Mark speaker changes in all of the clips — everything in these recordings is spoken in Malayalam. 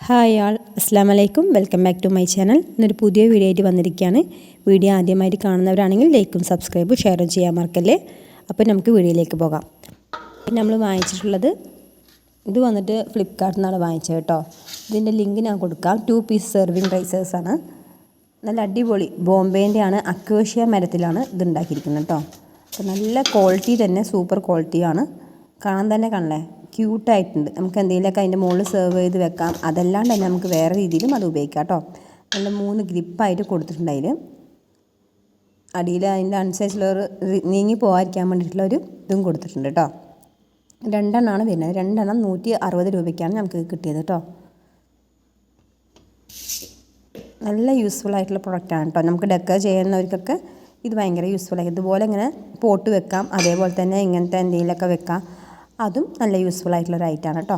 Speaker 1: ഹായ് ആൾ അസ്സാം വലൈക്കും welcome back to my channel. ഇന്നൊരു പുതിയ വീഡിയോ ആയിട്ട് വന്നിരിക്കുകയാണ്. വീഡിയോ ആദ്യമായിട്ട് കാണുന്നവരാണെങ്കിൽ ലൈക്കും സബ്സ്ക്രൈബും ഷെയറും ചെയ്യാൻ മറക്കല്ലേ. അപ്പോൾ നമുക്ക് വീഡിയോയിലേക്ക് പോകാം. നമ്മൾ വാങ്ങിച്ചിട്ടുള്ളത് ഇത് വന്നിട്ട് ഫ്ലിപ്കാർട്ടിൽ നിന്നാണ് വാങ്ങിച്ചത് കേട്ടോ. ഇതിൻ്റെ ലിങ്ക് ഞാൻ കൊടുക്കാം. 2 പീസ് സെർവിങ് റൈസേഴ്സാണ്. നല്ല അടിപൊളി ബോംബേൻ്റെയാണ്, അക്വേഷ്യ മരത്തിലാണ് ഇത് ഉണ്ടാക്കിയിരിക്കുന്നത് കേട്ടോ. അപ്പോൾ നല്ല ക്വാളിറ്റി തന്നെ, സൂപ്പർ ക്വാളിറ്റിയാണ്. കാണാൻ തന്നെ കാണല്ലേ, ക്യൂട്ടായിട്ടുണ്ട്. നമുക്ക് എന്തെങ്കിലുമൊക്കെ അതിൻ്റെ മുകളിൽ സെർവ് ചെയ്ത് വെക്കാം. അതല്ലാണ്ട് തന്നെ നമുക്ക് വേറെ രീതിയിലും അത് ഉപയോഗിക്കാം കേട്ടോ. നല്ല 3 ഗ്രിപ്പായിട്ട് കൊടുത്തിട്ടുണ്ട്. അതിൽ അടിയിൽ അതിൻ്റെ അനുസരിച്ചുള്ളൊരു നീങ്ങി പോകാതിരിക്കാൻ വേണ്ടിയിട്ടുള്ള ഒരു ഇതും കൊടുത്തിട്ടുണ്ട് കേട്ടോ. 2 എണ്ണമാണ് വരുന്നത്. 2 എണ്ണം 160 രൂപയ്ക്കാണ് നമുക്ക് കിട്ടിയത് കേട്ടോ. നല്ല യൂസ്ഫുൾ ആയിട്ടുള്ള പ്രൊഡക്റ്റാണ് കേട്ടോ. നമുക്ക് ഡെക്കർ ചെയ്യുന്നവർക്കൊക്കെ ഇത് ഭയങ്കര യൂസ്ഫുള്ളായി. ഇതുപോലെ ഇങ്ങനെ പോട്ട് വെക്കാം, അതേപോലെ തന്നെ ഇങ്ങനത്തെ എന്തെങ്കിലുമൊക്കെ വെക്കാം. അതും നല്ല യൂസ്ഫുൾ ആയിട്ടുള്ള ഐറ്റമാണ് കേട്ടോ.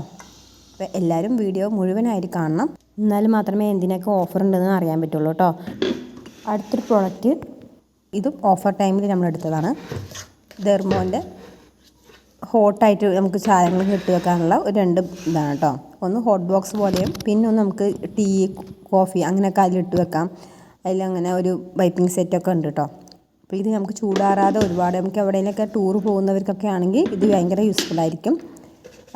Speaker 1: അപ്പോൾ എല്ലാവരും വീഡിയോ മുഴുവനായിട്ട് കാണണം, എന്നാലും മാത്രമേ എന്തിനൊക്കെ ഓഫർ ഉണ്ടെന്ന് അറിയാൻ പറ്റുള്ളൂ കേട്ടോ. അടുത്തൊരു പ്രോഡക്റ്റ്, ഇതും ഓഫർ ടൈമിൽ നമ്മൾ എടുത്തതാണ്. ഡെർമോൻ്റെ ഹോട്ടായിട്ട് നമുക്ക് സാധനങ്ങൾ ഇട്ട് വെക്കാനുള്ള ഒരു 2 ഇതാണ് കേട്ടോ. ഒന്ന് ഹോട്ട് ബോക്സ് പോലെയും, പിന്നെ ഒന്ന് നമുക്ക് ടീ കോഫി അങ്ങനെയൊക്കെ അതിലിട്ട് വെക്കാം. അതിലങ്ങനെ ഒരു വൈപ്പിംഗ് സെറ്റൊക്കെ ഉണ്ട് കേട്ടോ. അപ്പോൾ ഇത് നമുക്ക് ചൂടാറാതെ ഒരുപാട് നമുക്ക് എവിടെയെങ്കിലൊക്കെ ടൂർ പോകുന്നവർക്കൊക്കെ ആണെങ്കിൽ ഇത് ഭയങ്കര യൂസ്ഫുൾ ആയിരിക്കും.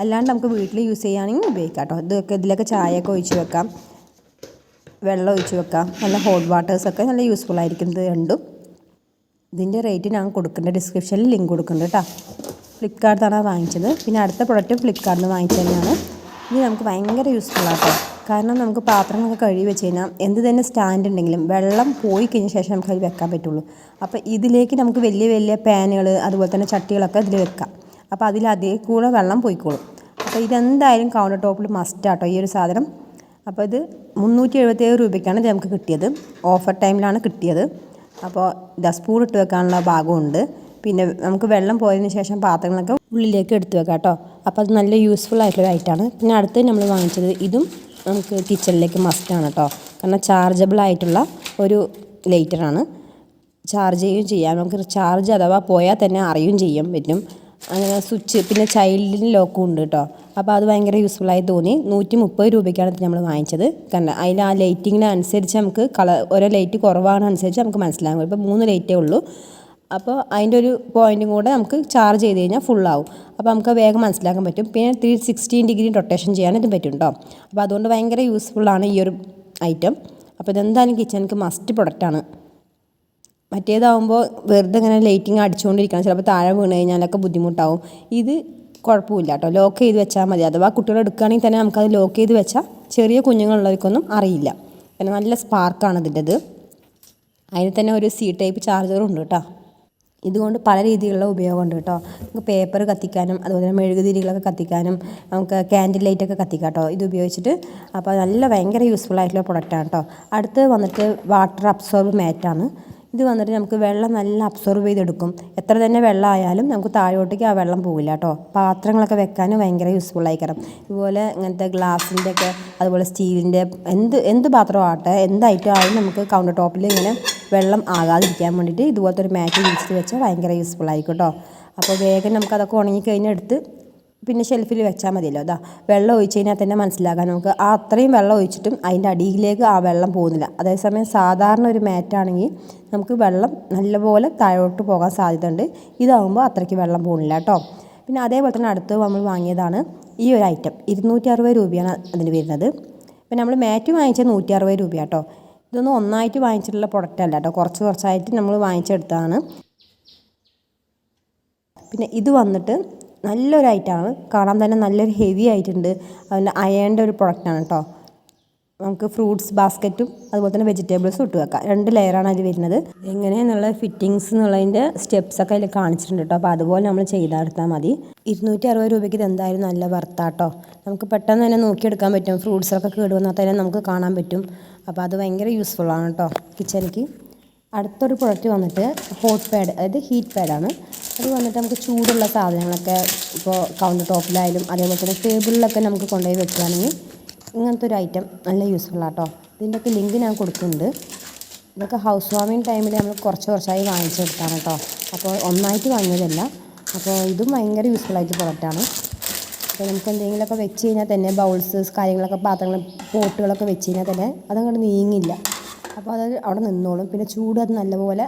Speaker 1: അല്ലാണ്ട് നമുക്ക് വീട്ടിൽ യൂസ് ചെയ്യുകയാണെങ്കിൽ ഉപയോഗിക്കാം കേട്ടോ. ഇതിലൊക്കെ ചായയൊക്കെ ഒഴിച്ച് വെക്കാം, വെള്ളം ഒഴിച്ച് വെക്കാം. നല്ല ഹോട്ട് വാട്ടേഴ്സൊക്കെ നല്ല യൂസ്ഫുൾ ആയിരിക്കും ഇത് രണ്ടും. ഇതിൻ്റെ റേറ്റ് ഞാൻ കൊടുക്കുന്നുണ്ട്, ഡിസ്ക്രിപ്ഷനിൽ ലിങ്ക് കൊടുക്കുന്നുണ്ട് കേട്ടോ. ഫ്ലിപ്കാർട്ടിലാണ് വാങ്ങിച്ചത്. പിന്നെ അടുത്ത പ്രൊഡക്റ്റും ഫ്ലിപ്കാർട്ടിൽ നിന്ന് വാങ്ങിച്ചു തന്നെയാണ്. ഇത് നമുക്ക് ഭയങ്കര യൂസ്ഫുൾ ആട്ടോ. കാരണം നമുക്ക് പാത്രങ്ങളൊക്കെ കഴുകി വെച്ച് കഴിഞ്ഞാൽ എന്ത് തന്നെ സ്റ്റാൻഡ് ഉണ്ടെങ്കിലും വെള്ളം പോയി കഴിഞ്ഞ ശേഷം നമുക്ക് അതിൽ വെക്കാൻ പറ്റുള്ളൂ. അപ്പോൾ ഇതിലേക്ക് നമുക്ക് വലിയ വലിയ പാനുകൾ അതുപോലെ തന്നെ ചട്ടികളൊക്കെ ഇതിൽ വെക്കാം. അപ്പോൾ അതിൽ അതേ കൂടെ വെള്ളം പോയിക്കോളും. അപ്പോൾ ഇതെന്തായാലും കൗണ്ടർ ടോപ്പിൽ മസ്റ്റാട്ടോ ഈ ഒരു സാധനം. അപ്പോൾ ഇത് 377 രൂപയ്ക്കാണ് ഇത് നമുക്ക് കിട്ടിയത്. ഓഫർ ടൈമിലാണ് കിട്ടിയത്. അപ്പോൾ സ്പൂൺ ഇട്ട് വെക്കാനുള്ള ഭാഗമുണ്ട്. പിന്നെ നമുക്ക് വെള്ളം പോയതിന് ശേഷം പാത്രങ്ങളൊക്കെ ഉള്ളിലേക്ക് എടുത്ത് വെക്കാം കേട്ടോ. അപ്പോൾ അത് നല്ല യൂസ്ഫുൾ ആയിട്ടുള്ള ഐറ്റമാണ്. പിന്നെ അടുത്ത് നമ്മൾ വാങ്ങിച്ചത് ഇതും നമുക്ക് കിച്ചണിലേക്ക് മസ്റ്റാണ് കേട്ടോ. കാരണം ചാർജബിൾ ആയിട്ടുള്ള ഒരു ലൈറ്ററാണ്. ചാർജ് ചെയ്യുകയും ചെയ്യാം. നമുക്ക് ചാർജ് അഥവാ പോയാൽ തന്നെ അറിയുകയും ചെയ്യാൻ പറ്റും. അങ്ങനെ സ്വിച്ച്, പിന്നെ ചൈൽഡിന് ലോക്കും ഉണ്ട് കേട്ടോ. അപ്പോൾ അത് ഭയങ്കര യൂസ്ഫുള്ളായി തോന്നി. 130 രൂപയ്ക്കാണ് ഇത് നമ്മൾ വാങ്ങിച്ചത്. കാരണം അതിൽ ആ ലൈറ്റിങ്ങിനനുസരിച്ച് നമുക്ക് ഓരോ ലൈറ്റ് കുറവാണനുസരിച്ച് നമുക്ക് മനസ്സിലാകും. ഇപ്പോൾ 3 ലൈറ്റേ ഉള്ളൂ. അപ്പോൾ അതിൻ്റെ ഒരു പോയിൻറ്റും കൂടെ നമുക്ക് ചാർജ് ചെയ്ത് കഴിഞ്ഞാൽ ഫുള്ളാവും. അപ്പോൾ നമുക്ക് വേഗം മനസ്സിലാക്കാൻ പറ്റും. പിന്നെ 360 ഡിഗ്രി റൊട്ടേഷൻ ചെയ്യാൻ ഇത് പറ്റും കേട്ടോ. അപ്പോൾ അതുകൊണ്ട് ഭയങ്കര യൂസ്ഫുള്ളാണ് ഈ ഒരു ഐറ്റം. അപ്പോൾ ഇതെന്തായാലും കിച്ചണിക്ക് മസ്റ്റ് പ്രൊഡക്റ്റാണ്. മറ്റേതാവുമ്പോൾ വെറുതെ ഇങ്ങനെ ലൈറ്റിങ് അടിച്ചുകൊണ്ടിരിക്കണം, ചിലപ്പോൾ താഴെ വീണ് കഴിഞ്ഞാലൊക്കെ ബുദ്ധിമുട്ടാവും. ഇത് കുഴപ്പമില്ല കേട്ടോ. ലോക്ക് ചെയ്ത് വെച്ചാൽ മതി. അഥവാ കുട്ടികൾ എടുക്കുകയാണെങ്കിൽ തന്നെ നമുക്കത് ലോക്ക് ചെയ്ത് വെച്ചാൽ ചെറിയ കുഞ്ഞുങ്ങളുള്ളവർക്കൊന്നും അറിയില്ല. പിന്നെ നല്ല സ്പാർക്കാണ് ഇതിൻ്റെത്. അതിന് തന്നെ ഒരു C ടൈപ്പ് ചാർജറും ഉണ്ട് കേട്ടോ. ഇതുകൊണ്ട് പല രീതിയിലുള്ള ഉപയോഗമുണ്ട് കേട്ടോ. നമുക്ക് പേപ്പർ കത്തിക്കാനും അതുപോലെ തന്നെ മെഴുകുതിരികളൊക്കെ കത്തിക്കാനും നമുക്ക് ക്യാൻഡിൽ ലൈറ്റൊക്കെ കത്തിക്കാം കേട്ടോ ഇത് ഉപയോഗിച്ചിട്ട്. അപ്പോൾ നല്ല ഭയങ്കര യൂസ്ഫുൾ ആയിട്ടുള്ള പ്രൊഡക്റ്റാണ് കേട്ടോ. അടുത്ത് വന്നിട്ട് വാട്ടർ അബ്സോർബ് മാറ്റാണ്. ഇത് വന്നിട്ട് നമുക്ക് വെള്ളം നല്ല അബ്സോർബ് ചെയ്തെടുക്കും. എത്ര തന്നെ വെള്ളം ആയാലും നമുക്ക് താഴോട്ടേക്ക് ആ വെള്ളം പോകില്ല കേട്ടോ. പാത്രങ്ങളൊക്കെ വെക്കാനും ഭയങ്കര യൂസ്ഫുൾ ആയിക്കണം. ഇതുപോലെ ഇങ്ങനത്തെ ഗ്ലാസിൻ്റെ ഒക്കെ അതുപോലെ സ്റ്റീലിൻ്റെ എന്ത് പാത്രമാകട്ടെ, എന്ത് ഐറ്റം ആയാലും നമുക്ക് കൗണ്ടർ ടോപ്പിൽ ഇങ്ങനെ വെള്ളം ആകാതിരിക്കാൻ വേണ്ടിയിട്ട് ഇതുപോലത്തെ ഒരു മാറ്റ് വിരിച്ചിട്ട് വെച്ചാൽ ഭയങ്കര യൂസ്ഫുൾ ആയിരിക്കും കേട്ടോ. അപ്പോൾ വേഗം നമുക്കതൊക്കെ ഉണങ്ങിക്കഴിഞ്ഞാൽ എടുത്ത് പിന്നെ ഷെൽഫിൽ വെച്ചാൽ മതിയല്ലോ. വെള്ളം ഒഴിച്ച് കഴിഞ്ഞാൽ തന്നെ മനസ്സിലാക്കാം നമുക്ക് ആ അത്രയും വെള്ളം ഒഴിച്ചിട്ടും അതിൻ്റെ അടിയിലേക്ക് ആ വെള്ളം പോകുന്നില്ല. അതേസമയം സാധാരണ ഒരു മാറ്റാണെങ്കിൽ നമുക്ക് വെള്ളം നല്ലപോലെ താഴോട്ട് പോകാൻ സാധ്യതയുണ്ട്. ഇതാകുമ്പോൾ അത്രയ്ക്ക് വെള്ളം പോകുന്നില്ല കേട്ടോ. പിന്നെ അതേപോലെ തന്നെ അടുത്ത് നമ്മൾ വാങ്ങിയതാണ് ഈ ഒരു ഐറ്റം. 260 രൂപയാണ് അതിന് വരുന്നത്. പിന്നെ നമ്മൾ മാറ്റ് വാങ്ങിച്ചത് 160 രൂപ കേട്ടോ. ഇതൊന്നും ഒന്നായിട്ട് വാങ്ങിച്ചിട്ടുള്ള പ്രൊഡക്റ്റ് അല്ല കേട്ടോ. കുറച്ചായിട്ട് നമ്മൾ വാങ്ങിച്ചെടുത്തതാണ്. പിന്നെ ഇത് വന്നിട്ട് നല്ലൊരു ഐറ്റമാണ്. കാണാൻ തന്നെ നല്ലൊരു ഹെവി ആയിട്ടുണ്ട്. അതിൻ്റെ അയേണിൻ്റെ ഒരു പ്രൊഡക്റ്റാണ് കേട്ടോ. നമുക്ക് ഫ്രൂട്ട്സ് ബാസ്ക്കറ്റും അതുപോലെ തന്നെ വെജിറ്റബിൾസും ഇട്ട് വെക്കാം. 2 ലെയറാണ് അതിൽ വരുന്നത്. എങ്ങനെയെന്നുള്ള ഫിറ്റിങ്സ് എന്നുള്ളതിൻ്റെ സ്റ്റെപ്സൊക്കെ അതിൽ കാണിച്ചിട്ടുണ്ട് കേട്ടോ. അപ്പോൾ അതുപോലെ നമ്മൾ ചെയ്തെടുത്താൽ മതി. 260 രൂപയ്ക്ക് ഇത് എന്തായാലും നല്ല വർത്താട്ടോ. നമുക്ക് പെട്ടെന്ന് തന്നെ നോക്കിയെടുക്കാൻ പറ്റും. ഫ്രൂട്ട്സൊക്കെ കേടുവന്നാൽ തന്നെ നമുക്ക് കാണാൻ പറ്റും. അപ്പോൾ അത് ഭയങ്കര യൂസ്ഫുള്ളാണ് കേട്ടോ കിച്ചണിക്ക്. അടുത്തൊരു പ്രൊഡക്റ്റ് വന്നിട്ട് ഹോട്ട് പാഡ്, അതായത് ഹീറ്റ് പാഡാണ്. അത് വന്നിട്ട് നമുക്ക് ചൂടുള്ള സാധനങ്ങളൊക്കെ ഇപ്പോൾ കൗണ്ടർ ടോപ്പിലായാലും അതേപോലെ തന്നെ ടേബിളിലൊക്കെ നമുക്ക് കൊണ്ടുപോയി വെക്കുകയാണെങ്കിൽ ഇങ്ങനത്തെ ഒരു ഐറ്റം നല്ല യൂസ്ഫുള്ളാണ് കേട്ടോ. ഇതിൻ്റെയൊക്കെ ലിങ്ക് ഞാൻ കൊടുക്കുന്നുണ്ട്. ഇതൊക്കെ ഹൗസ് വാമിങ് ടൈമിൽ നമ്മൾ കുറച്ചായി വാങ്ങിച്ചെടുത്താണ് കേട്ടോ. അപ്പോൾ ഒന്നായിട്ട് വാങ്ങിയതല്ല. അപ്പോൾ ഇതും ഭയങ്കര യൂസ്ഫുള്ളായിട്ട് പ്രൊഡക്റ്റാണ്. അപ്പോൾ നമുക്ക് എന്തെങ്കിലുമൊക്കെ വെച്ച് കഴിഞ്ഞാൽ തന്നെ ബൗൾസ് കാര്യങ്ങളൊക്കെ പാത്രങ്ങൾ പോട്ടുകളൊക്കെ വെച്ച് കഴിഞ്ഞാൽ തന്നെ അതങ്ങോട്ട് നീങ്ങില്ല. അപ്പോൾ അത് അവിടെ നിന്നോളും. പിന്നെ ചൂട് അത് നല്ലപോലെ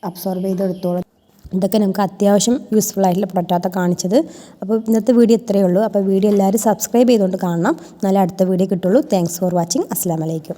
Speaker 1: അബ്സോർബ് ചെയ്തെടുത്തോളും. ഇതൊക്കെ നമുക്ക് അത്യാവശ്യം യൂസ്ഫുൾ ആയിട്ടുള്ള പ്രൊഡക്റ്റാണ് കാണിച്ചത്. അപ്പോൾ ഇന്നത്തെ വീഡിയോ ഇത്രയേ ഉള്ളൂ. അപ്പോൾ വീഡിയോ എല്ലാവരും സബ്സ്ക്രൈബ് ചെയ്തുകൊണ്ട് കാണണം, എന്നാലേ അടുത്ത വീഡിയോ കിട്ടുള്ളൂ. Thanks for watching. അസ്സലാമു അലൈക്കും.